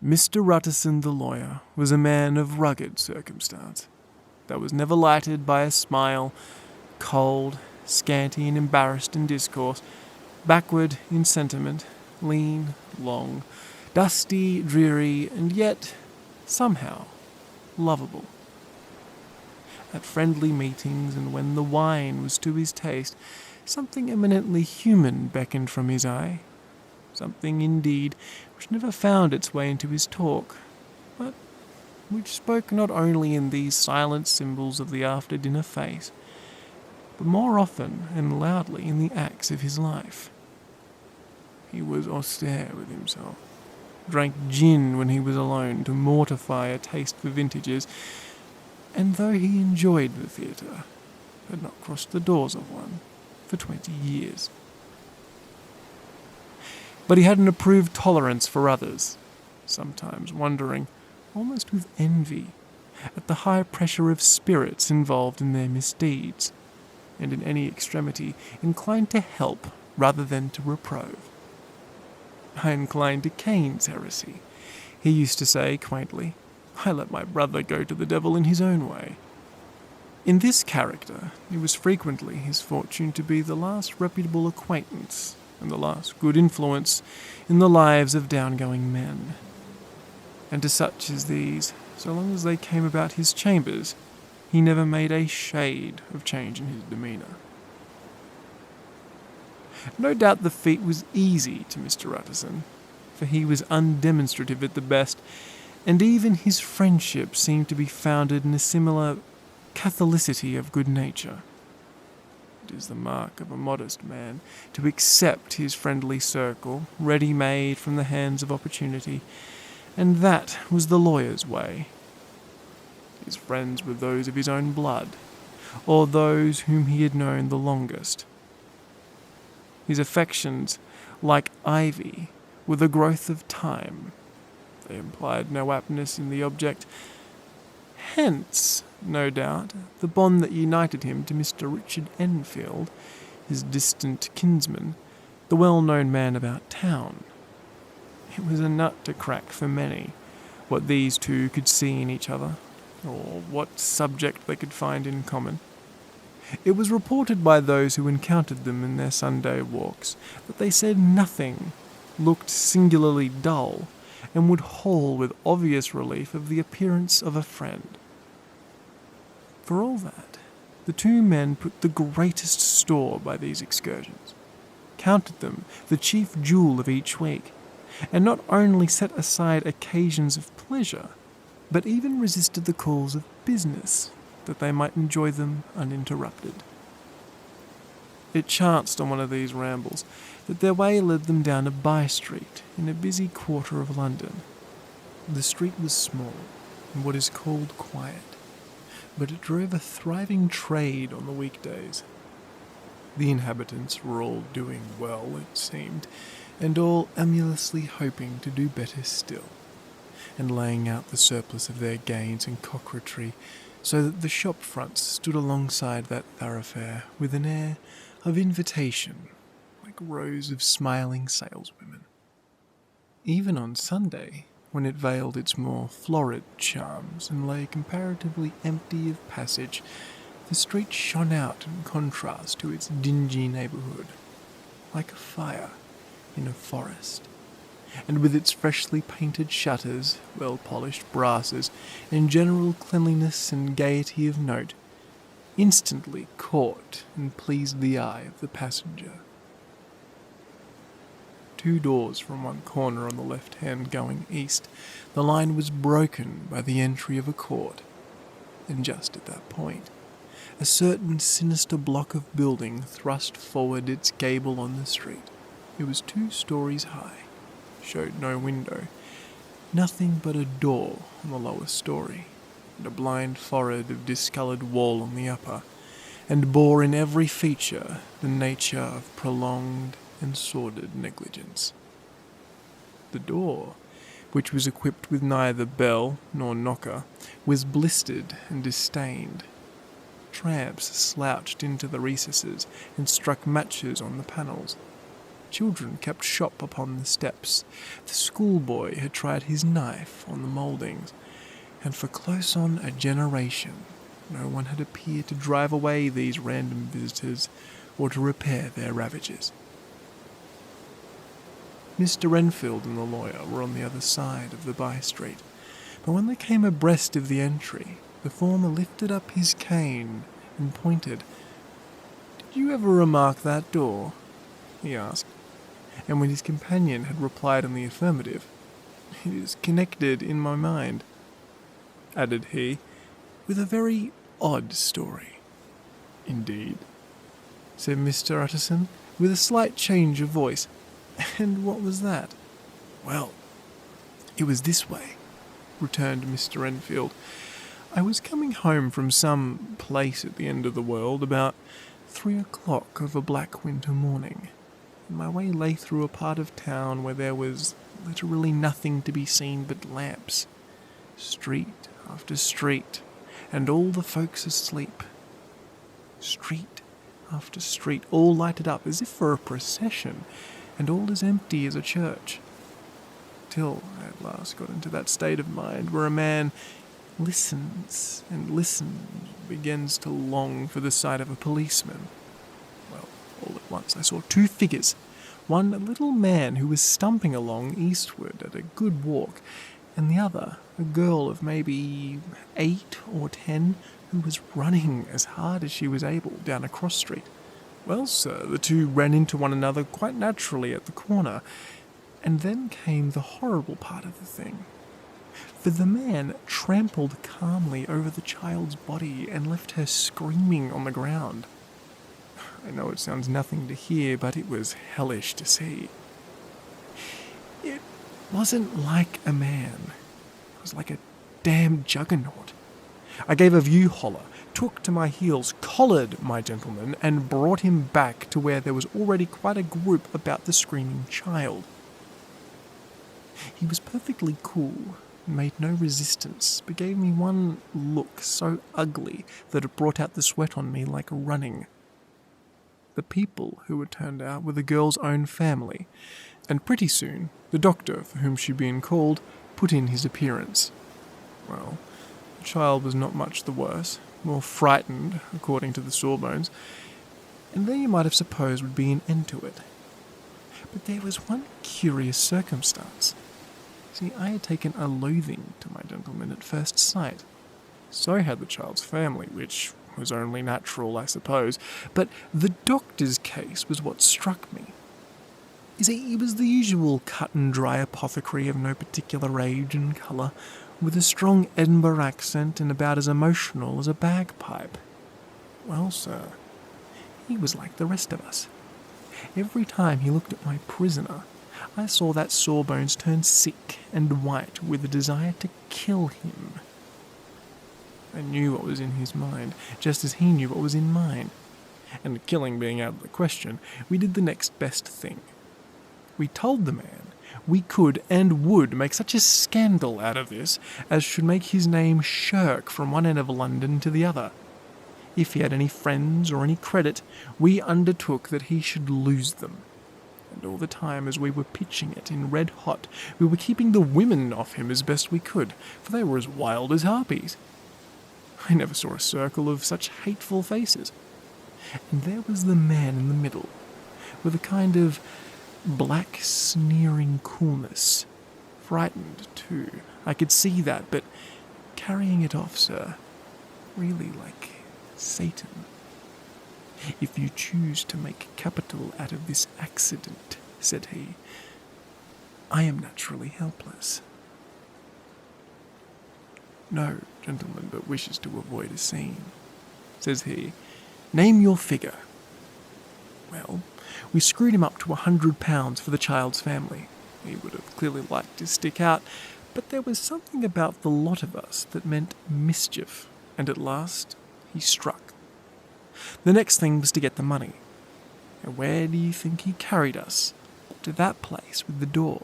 Mr. Ruttison the lawyer was a man of rugged circumstance, that was never lighted by a smile, cold, scanty and embarrassed in discourse, backward in sentiment, lean, long, dusty, dreary, and yet, somehow, lovable. At friendly meetings, and when the wine was to his taste, something eminently human beckoned from his eye, something, indeed, which never found its way into his talk, but which spoke not only in these silent symbols of the after-dinner face, but more often and loudly in the acts of his life. He was austere with himself, drank gin when he was alone to mortify a taste for vintages, and though he enjoyed the theatre, had not crossed the doors of one for 20 years. But he had an approved tolerance for others, sometimes wondering, almost with envy, at the high pressure of spirits involved in their misdeeds, and in any extremity inclined to help rather than to reprove. I incline to Cain's heresy, he used to say quaintly. I let my brother go to the devil in his own way. In this character, it was frequently his fortune to be the last reputable acquaintance and the last good influence in the lives of down-going men. And to such as these, so long as they came about his chambers, he never made a shade of change in his demeanour. No doubt the feat was easy to Mr. Ruttison, for he was undemonstrative at the best, and even his friendship seemed to be founded in a similar catholicity of good nature. It is the mark of a modest man to accept his friendly circle, ready-made from the hands of opportunity, and that was the lawyer's way. His friends were those of his own blood, or those whom he had known the longest. His affections, like ivy, were the growth of time. They implied no aptness in the object. Hence, no doubt, the bond that united him to Mr. Richard Enfield, his distant kinsman, the well-known man about town. It was a nut to crack for many, what these two could see in each other, or what subject they could find in common. It was reported by those who encountered them in their Sunday walks that they said nothing, looked singularly dull, and would haul with obvious relief of the appearance of a friend. For all that, the two men put the greatest store by these excursions, counted them the chief jewel of each week, and not only set aside occasions of pleasure, but even resisted the calls of business, that they might enjoy them uninterrupted. It chanced on one of these rambles that their way led them down a by-street in a busy quarter of London. The street was small, and what is called quiet, but it drove a thriving trade on the weekdays. The inhabitants were all doing well, it seemed, and all emulously hoping to do better still, and laying out the surplus of their gains in coquetry, so that the shop fronts stood alongside that thoroughfare with an air of invitation, like rows of smiling saleswomen. Even on Sunday, when it veiled its more florid charms and lay comparatively empty of passage, the street shone out in contrast to its dingy neighbourhood, like a fire in a forest, and with its freshly painted shutters, well-polished brasses, and general cleanliness and gaiety of note, instantly caught and pleased the eye of the passenger. 2 doors from one corner on the left hand going east, the line was broken by the entry of a court, and just at that point, a certain sinister block of building thrust forward its gable on the street. It was 2 stories high, showed no window, nothing but a door on the lower story, and a blind forehead of discoloured wall on the upper, and bore in every feature the nature of prolonged and sordid negligence. The door, which was equipped with neither bell nor knocker, was blistered and disdained. Tramps slouched into the recesses and struck matches on the panels. Children kept shop upon the steps. The schoolboy had tried his knife on the mouldings, and for close on a generation, no one had appeared to drive away these random visitors or to repair their ravages. Mr. Enfield and the lawyer were on the other side of the by-street, but when they came abreast of the entry, the former lifted up his cane and pointed. "Did you ever remark that door?" he asked, and when his companion had replied in the affirmative, "It is connected in my mind," added he, "with a very odd story." "Indeed?" said Mr. Utterson, with a slight change of voice. "And what was that?" "Well, it was this way," returned Mr. Enfield. "I was coming home from some place at the end of the world about 3 o'clock of a black winter morning. My way lay through a part of town where there was literally nothing to be seen but lamps, street after street, and all the folks asleep. Street after street, all lighted up as if for a procession, and all as empty as a church. Till I at last got into that state of mind where a man listens and listens, begins to long for the sight of a policeman. Well, all at once I saw 2 figures, one a little man who was stumping along eastward at a good walk, and the other a girl of maybe 8 or 10 who was running as hard as she was able down a cross street. Well, sir, the 2 ran into one another quite naturally at the corner, and then came the horrible part of the thing. For the man trampled calmly over the child's body and left her screaming on the ground. I know it sounds nothing to hear, but it was hellish to see. It wasn't like a man. It was like a damned juggernaut. I gave a view holler, took to my heels, collared my gentleman, and brought him back to where there was already quite a group about the screaming child. He was perfectly cool, made no resistance, but gave me one look so ugly that it brought out the sweat on me like running. The people who were turned out were the girl's own family, and pretty soon the doctor for whom she'd been called put in his appearance. Well, the child was not much the worse, more frightened, according to the sawbones, and there you might have supposed would be an end to it. But there was one curious circumstance. See, I had taken a loathing to my gentleman at first sight. So had the child's family, which was only natural, I suppose, but the doctor's case was what struck me. You see, he was the usual cut-and-dry apothecary of no particular age and colour, with a strong Edinburgh accent and about as emotional as a bagpipe. Well, sir, he was like the rest of us. Every time he looked at my prisoner, I saw that Sawbones turn sick and white with a desire to kill him. I knew what was in his mind, just as he knew what was in mine. And killing being out of the question, we did the next best thing. We told the man we could and would make such a scandal out of this as should make his name shirk from one end of London to the other. If he had any friends or any credit, we undertook that he should lose them. And all the time as we were pitching it in red hot, we were keeping the women off him as best we could, for they were as wild as harpies. I never saw a circle of such hateful faces. And there was the man in the middle, with a kind of black sneering coolness. Frightened, too, I could see that, but carrying it off, sir, really like Satan. "If you choose to make capital out of this accident," said he, "I am naturally helpless. No gentleman but wishes to avoid a scene," says he. "Name your figure." Well, we screwed him up to £100 for the child's family. He would have clearly liked to stick out, but there was something about the lot of us that meant mischief, and at last he struck. The next thing was to get the money. And where do you think he carried us? To that place with the door.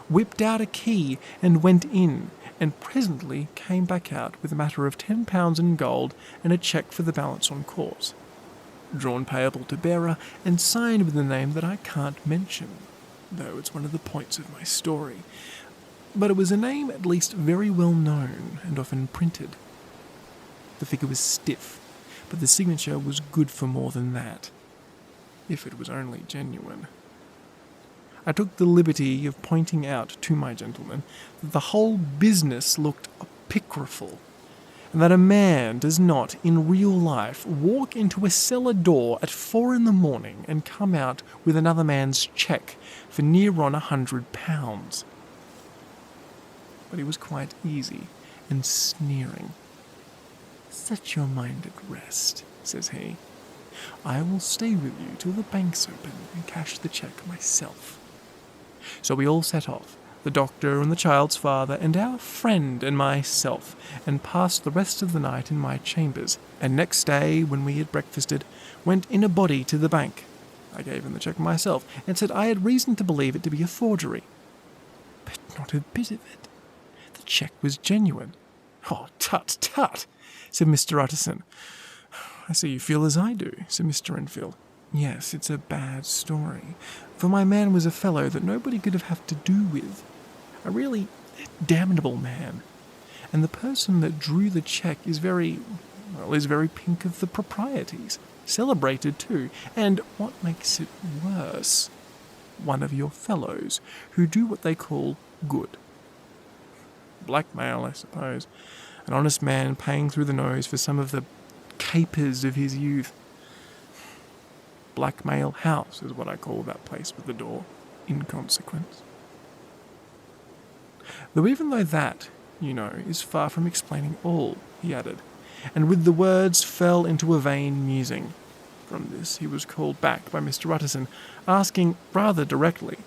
Whipped out a key and went in, and presently came back out with a matter of £10 in gold and a cheque for the balance on course. drawn payable to bearer, and signed with a name that I can't mention, though it's one of the points of my story. But it was a name at least very well known and often printed. The figure was stiff, but the signature was good for more than that, if it was only genuine. I took the liberty of pointing out to my gentleman that the whole business looked apocryphal, and that a man does not, in real life, walk into a cellar door at 4 a.m. and come out with another man's cheque for near on £100. But he was quite easy and sneering. "Set your mind at rest," says he. "I will stay with you till the bank's open and cash the cheque myself." So we all set off, the doctor and the child's father and our friend and myself, and passed the rest of the night in my chambers, and next day, when we had breakfasted, went in a body to the bank. I gave him the cheque myself, and said I had reason to believe it to be a forgery. But not a bit of it. The cheque was genuine. "Oh, tut, tut," said Mr. Utterson. "I see you feel as I do," said Mr. Enfield. "Yes, it's a bad story, for my man was a fellow that nobody could have to do with. A really damnable man. And the person that drew the cheque is very pink of the proprieties. Celebrated too, and what makes it worse, one of your fellows who do what they call good. Blackmail, I suppose. An honest man paying through the nose for some of the capers of his youth. Blackmail House is what I call that place with the door, in consequence. Though even though that, is far from explaining all," he added, and with the words fell into a vain musing. From this he was called back by Mr. Utterson, asking rather directly,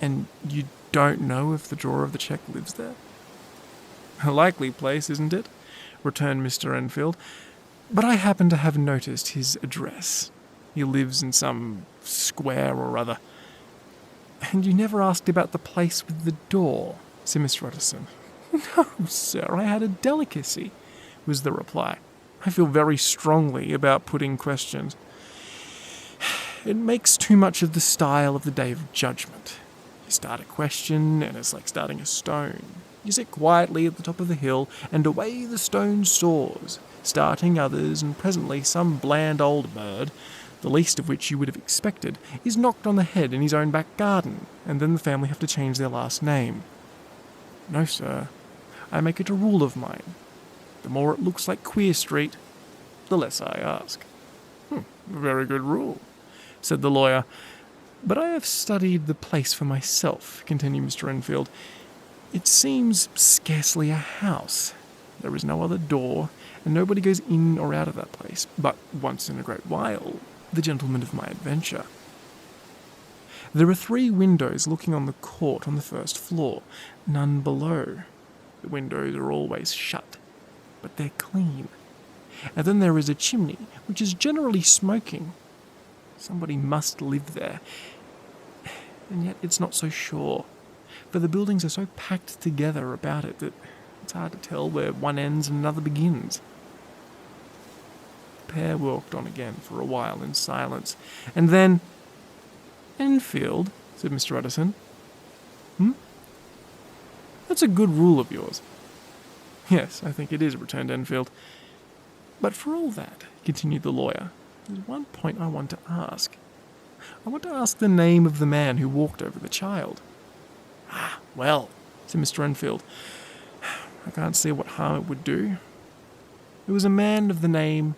"And you don't know if the drawer of the cheque lives there?" "A likely place, isn't it?" returned Mr. Enfield. "But I happen to have noticed his address. He lives in some square or other." "And you never asked about the place with the door?" said Mr. Utterson. "No, sir, I had a delicacy," was the reply. "I feel very strongly about putting questions. It makes too much of the style of the Day of Judgment. You start a question, and it's like starting a stone. You sit quietly at the top of the hill, and away the stone soars, starting others, and presently some bland old bird, the least of which you would have expected, is knocked on the head in his own back garden, and then the family have to change their last name. No, sir, I make it a rule of mine. The more it looks like Queer Street, the less I ask." "A very good rule," said the lawyer. "But I have studied the place for myself," continued Mr. Enfield. "It seems scarcely a house. There is no other door, and nobody goes in or out of that place, but once in a great while, the gentleman of my adventure. There are 3 windows looking on the court on the first floor, none below. The windows are always shut, but they're clean. And then there is a chimney, which is generally smoking. Somebody must live there. And yet it's not so sure, for the buildings are so packed together about it that it's hard to tell where one ends and another begins." The pair walked on again for a while in silence, and then, "Enfield," said Mr. Utterson. "That's a good rule of yours." "Yes, I think it is," returned Enfield. "But for all that," continued the lawyer, "there's one point I want to ask. I want to ask the name of the man who walked over the child." "Ah, well," said Mr. Enfield, "I can't see what harm it would do. It was a man of the name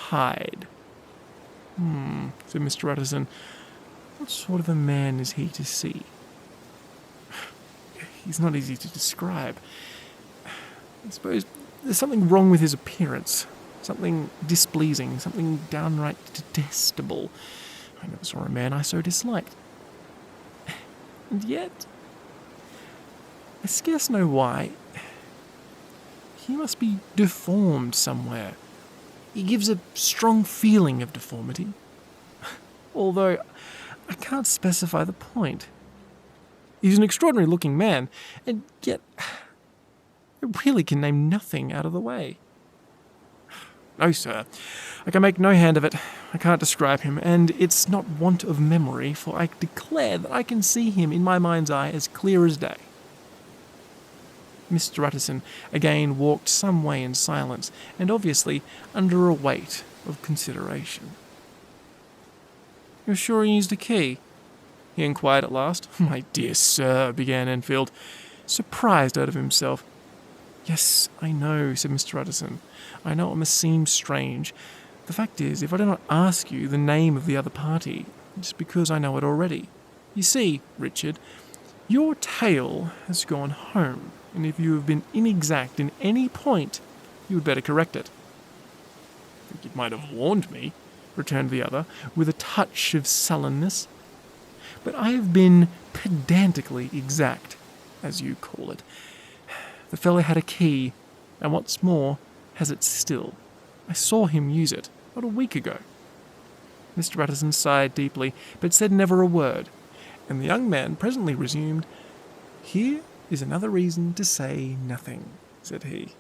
Hyde." Said Mr. Utterson. "What sort of a man is he to see?" "He's not easy to describe. I suppose there's something wrong with his appearance, something displeasing, something downright detestable. I never saw a man I so disliked. And yet, I scarce know why, he must be deformed somewhere. He gives a strong feeling of deformity, although I can't specify the point. He's an extraordinary looking man, and yet I really can name nothing out of the way." No, sir. I can make no hand of it. I can't describe him, and it's not want of memory, for I declare that I can see him in my mind's eye as clear as day. Mr. Utterson again walked some way in silence, and obviously under a weight of consideration. "You're sure he used a key?" he inquired at last. "My dear sir," began Enfield, surprised out of himself. "Yes, I know," said Mr. Utterson. "I know it must seem strange. The fact is, if I do not ask you the name of the other party, it's because I know it already. You see, Richard, your tale has gone home, and if you have been inexact in any point, you had better correct it." "I think you might have warned me," returned the other, with a touch of sullenness. "But I have been pedantically exact, as you call it. The fellow had a key, and what's more, has it still. I saw him use it, not a week ago." Mr. Utterson sighed deeply, but said never a word, and the young man presently resumed. "Here is another reason to say nothing," said he.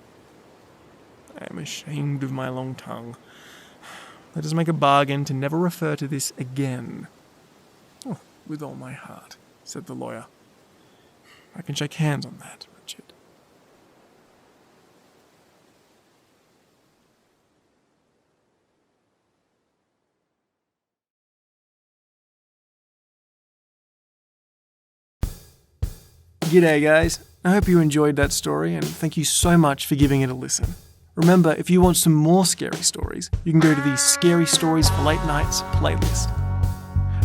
"I am ashamed of my long tongue. Let us make a bargain to never refer to this again." "Oh, with all my heart," said the lawyer. "I can shake hands on that, Richard." G'day guys, I hope you enjoyed that story and thank you so much for giving it a listen. Remember, if you want some more scary stories, you can go to the Scary Stories for Late Nights playlist.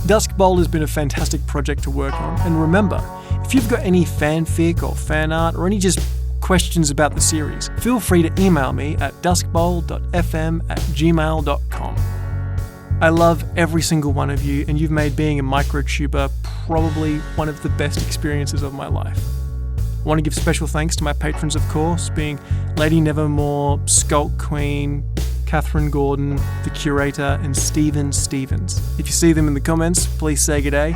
Dusk Bowl has been a fantastic project to work on, and remember, if you've got any fanfic or fan art or any just questions about the series, feel free to email me at duskbowl.fm@gmail.com. I love every single one of you, and you've made being a microtuber probably one of the best experiences of my life. I want to give special thanks to my patrons, of course, being Lady Nevermore, Skulk Queen, Catherine Gordon, The Curator, and Stephen Stevens. If you see them in the comments, please say g'day.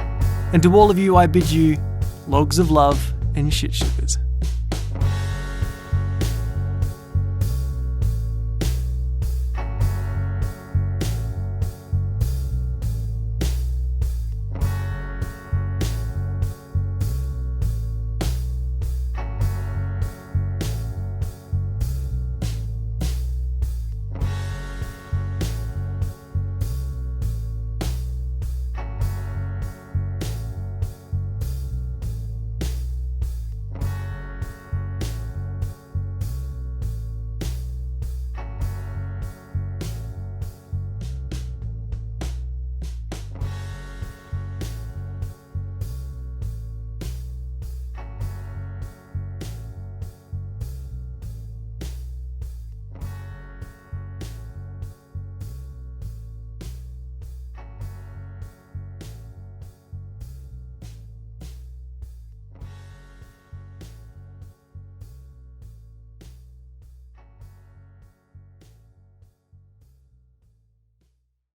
And to all of you, I bid you logs of love and shit shippers.